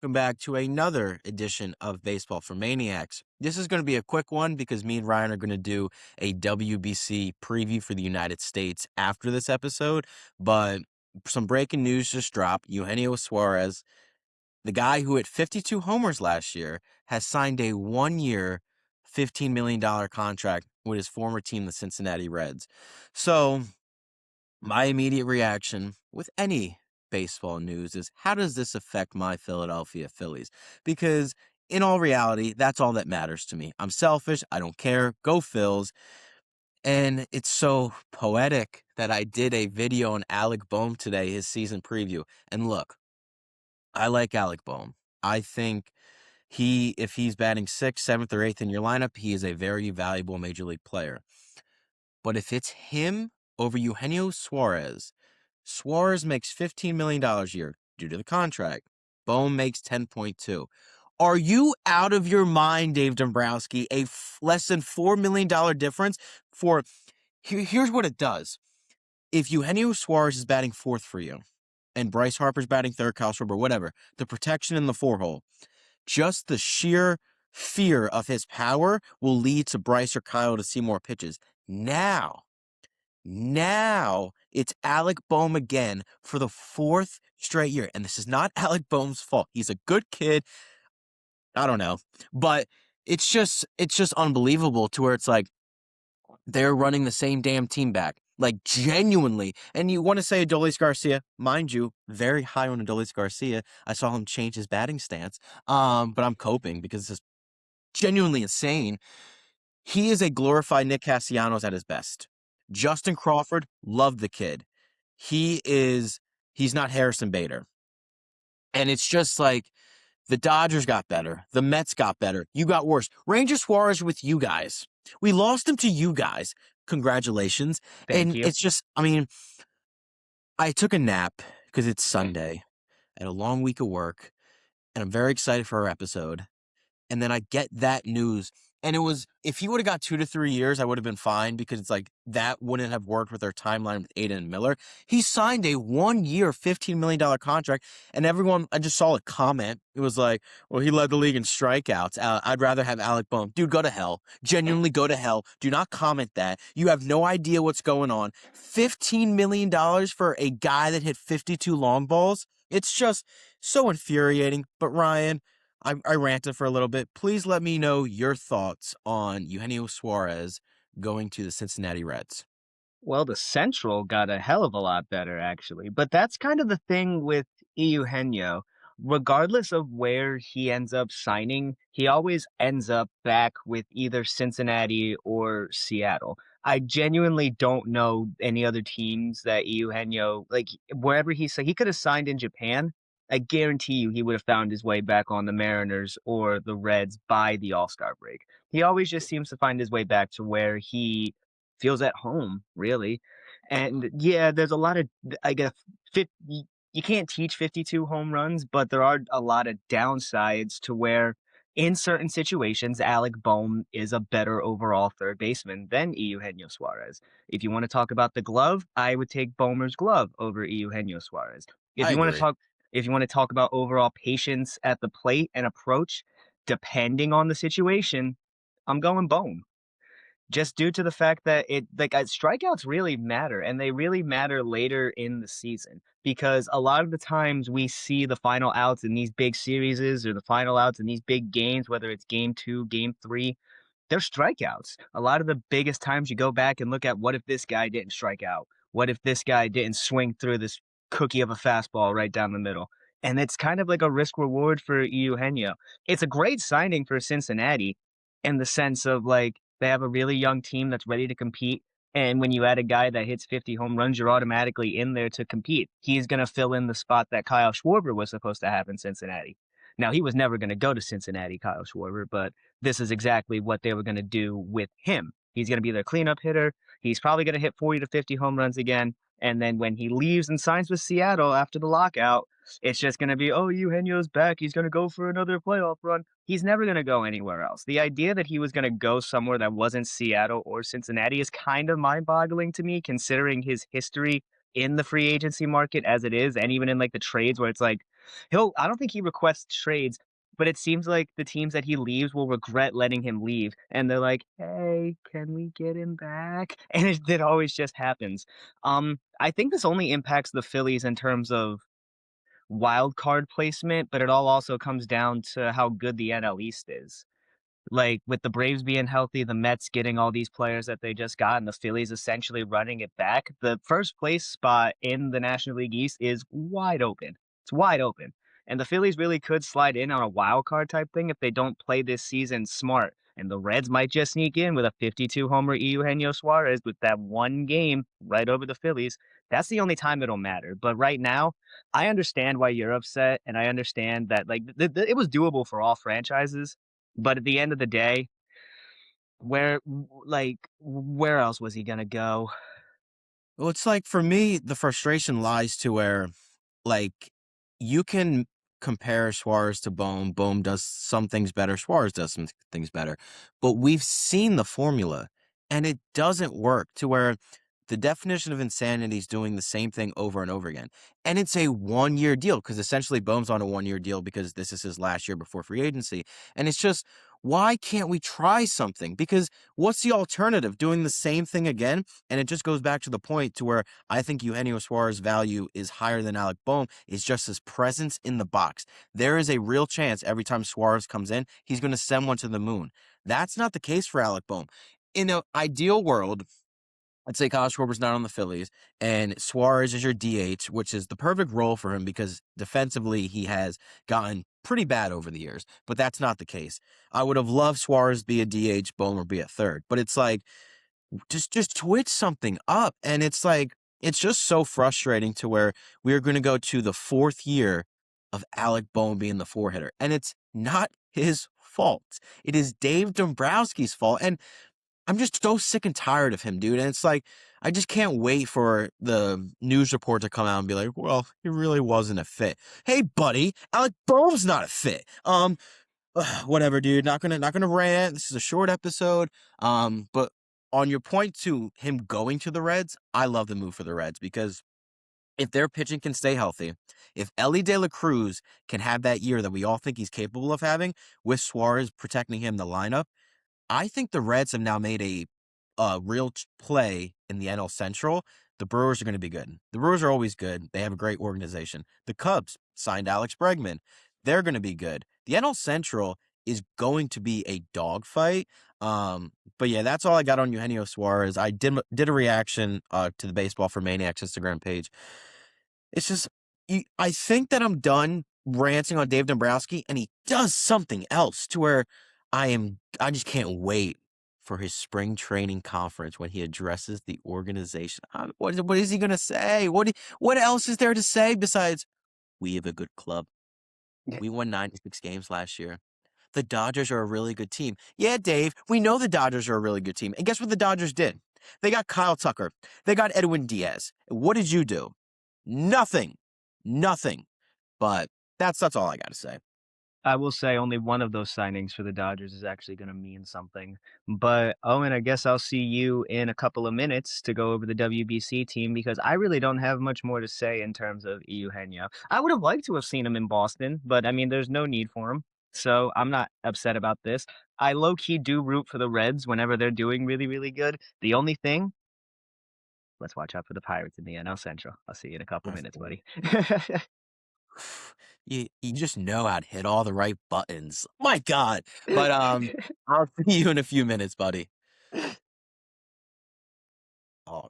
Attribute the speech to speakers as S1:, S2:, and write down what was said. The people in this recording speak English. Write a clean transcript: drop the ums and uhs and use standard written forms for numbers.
S1: Welcome back to another edition of Baseball for Maniacs. This is going to be a quick one because me and Ryan are going to do a WBC preview for the United States after this episode. But some breaking news just dropped. Eugenio Suárez, the guy who hit 52 homers last year, has signed a 1-year, $15 million contract with his former team, the Cincinnati Reds. So my immediate reaction with any baseball news is, how does this affect my Philadelphia Phillies? Because in all reality, that's all that matters to me. I'm selfish. I don't care. Go Phils. And it's so poetic that I did a video on Alec Boehm today, his season preview. And look, I like Alec Boehm. I think if he's batting 6th, 7th, or 8th in your lineup, he is a very valuable major league player. But if it's him over Eugenio Suárez, Suárez makes $15 million a year due to the contract. Boehm makes 10.2. Are you out of your mind, Dave Dombrowski? Less than $4 million difference for... Here's what it does. If Eugenio Suárez is batting 4th for you, and Bryce Harper's batting 3rd, Kyle Schwarber, whatever, the protection in the 4-hole, just the sheer fear of his power will lead to Bryce or Kyle to see more pitches. Now it's Alec Boehm again for the 4th straight year. And this is not Alec Boehm's fault. He's a good kid. I don't know. But it's just unbelievable to where it's like they're running the same damn team back. Like, genuinely. And you want to say Adolis Garcia, mind you, very high on Adolis Garcia. I saw him change his batting stance. But I'm coping because this is genuinely insane. He is a glorified Nick Castellanos at his best. Justin Crawford, loved the kid. He's not Harrison Bader. And it's just like the Dodgers got better. The Mets got better. You got worse. Ranger Suarez with you guys. We lost him to you guys. Congratulations.
S2: Thank
S1: And
S2: you.
S1: it's just, I mean, I took a nap because it's Sunday. I had a long week of work, and I'm very excited for our episode. And then I get that news. And it was, if he would have got 2 to 3 years, I would have been fine because it's like that wouldn't have worked with their timeline with Aiden and Miller. He signed a 1-year, $15 million contract. And everyone, I just saw a comment. It was like, well, he led the league in strikeouts. I'd rather have Alec Boehm. Dude, go to hell. Genuinely go to hell. Do not comment that. You have no idea what's going on. $15 million for a guy that hit 52 long balls. It's just so infuriating. But Ryan, I ranted for a little bit. Please let me know your thoughts on Eugenio Suárez going to the Cincinnati Reds.
S2: Well, the Central got a hell of a lot better, actually. But that's kind of the thing with Eugenio. Regardless of where he ends up signing, he always ends up back with either Cincinnati or Seattle. I genuinely don't know any other teams that Eugenio, like wherever he could have signed in Japan. I guarantee you he would have found his way back on the Mariners or the Reds by the All-Star break. He always just seems to find his way back to where he feels at home, really. And yeah, there's a lot of, I guess, you can't teach 52 home runs, but there are a lot of downsides to where in certain situations, Alec Boehm is a better overall third baseman than Eugenio Suarez. If you want to talk about the glove, I would take Boehmer's glove over Eugenio Suarez. If
S1: I
S2: you want to
S1: agree.
S2: talk, if you want to talk about overall patience at the plate and approach, depending on the situation, I'm going Boehm just due to the fact that strikeouts really matter, and they really matter later in the season because a lot of the times we see the final outs in these big series or the final outs in these big games, whether it's game 2, game 3, they're strikeouts. A lot of the biggest times you go back and look at what if this guy didn't strike out? What if this guy didn't swing through this cookie of a fastball right down the middle? And it's kind of like a risk reward for Eugenio. It's a great signing for Cincinnati in the sense of like they have a really young team that's ready to compete. And when you add a guy that hits 50 home runs, you're automatically in there to compete. He's going to fill in the spot that Kyle Schwarber was supposed to have in Cincinnati. Now, he was never going to go to Cincinnati, Kyle Schwarber, but this is exactly what they were going to do with him. He's going to be their cleanup hitter. He's probably going to hit 40 to 50 home runs again. And then when he leaves and signs with Seattle after the lockout, it's just going to be, oh, Eugenio's back. He's going to go for another playoff run. He's never going to go anywhere else. The idea that he was going to go somewhere that wasn't Seattle or Cincinnati is kind of mind-boggling to me, considering his history in the free agency market as it is, and even in like the trades where it's like I don't think he requests trades, but it seems like the teams that he leaves will regret letting him leave, and they're like, "Hey, can we get him back?" And it always just happens. I think this only impacts the Phillies in terms of wild card placement, but it all also comes down to how good the NL East is. Like, with the Braves being healthy, the Mets getting all these players that they just got, and the Phillies essentially running it back, the first place spot in the National League East is wide open. It's wide open. And the Phillies really could slide in on a wild card type thing if they don't play this season smart. And the Reds might just sneak in with a 52 homer Eugenio Suárez with that one game right over the Phillies. That's the only time it'll matter. But right now, I understand why you're upset, and I understand that like it was doable for all franchises, but at the end of the day, where else was he gonna go?
S1: Well, it's like for me, the frustration lies to where, like, you can compare Suarez to Bohm. Bohm does some things better. Suarez does some things better. But we've seen the formula, and it doesn't work to where the definition of insanity is doing the same thing over and over again. And it's a 1 year deal because essentially Bohm's on a 1 year deal because this is his last year before free agency. And it's just, why can't we try something? Because what's the alternative? Doing the same thing again? And it just goes back to the point to where I think Eugenio Suarez's value is higher than Alec Bohm is just his presence in the box. There is a real chance every time Suarez comes in, he's going to send one to the moon. That's not the case for Alec Bohm. In an ideal world, let's say Kyle Schwarber's not on the Phillies, and Suarez is your DH, which is the perfect role for him because defensively he has gotten pretty bad over the years. But that's not the case. I would have loved Suarez be a DH, Bomer be a third. But it's like just twitch something up, and it's like it's just so frustrating to where we're going to go to the fourth year of Alec Bohm being the four hitter, and it's not his fault. It is Dave Dombrowski's fault, and I'm just so sick and tired of him, dude. And it's like, I just can't wait for the news report to come out and be like, well, he really wasn't a fit. Hey, buddy, Alec Bohm's not a fit. Whatever, dude. Not gonna rant. This is a short episode. But on your point to him going to the Reds, I love the move for the Reds because if their pitching can stay healthy, if Ellie De La Cruz can have that year that we all think he's capable of having, with Suarez protecting him in the lineup, I think the Reds have now made a real play in the NL Central. The Brewers are going to be good. The Brewers are always good. They have a great organization. The Cubs signed Alex Bregman. They're going to be good. The NL Central is going to be a dogfight. But yeah, that's all I got on Eugenio Suarez. I did a reaction to the Baseball for Maniacs Instagram page. It's just, I think that I'm done ranting on Dave Dombrowski, and he does something else to where I just can't wait for his spring training conference when he addresses the organization. What is he going to say? What else is there to say besides, we have a good club. We won 96 games last year. The Dodgers are a really good team. Yeah, Dave, we know the Dodgers are a really good team. And guess what the Dodgers did? They got Kyle Tucker. They got Edwin Diaz. What did you do? Nothing. Nothing. But that's all I got to say.
S2: I will say only one of those signings for the Dodgers is actually gonna mean something. But, Owen, I guess I'll see you in a couple of minutes to go over the WBC team because I really don't have much more to say in terms of Eugenio. I would have liked to have seen him in Boston, but, I mean, there's no need for him, so I'm not upset about this. I low key do root for the Reds whenever they're doing really, really good. The only thing, let's watch out for the Pirates in the NL Central. I'll see you in a couple minutes, buddy.
S1: You just know how to hit all the right buttons. My God. But I'll see you in a few minutes, buddy.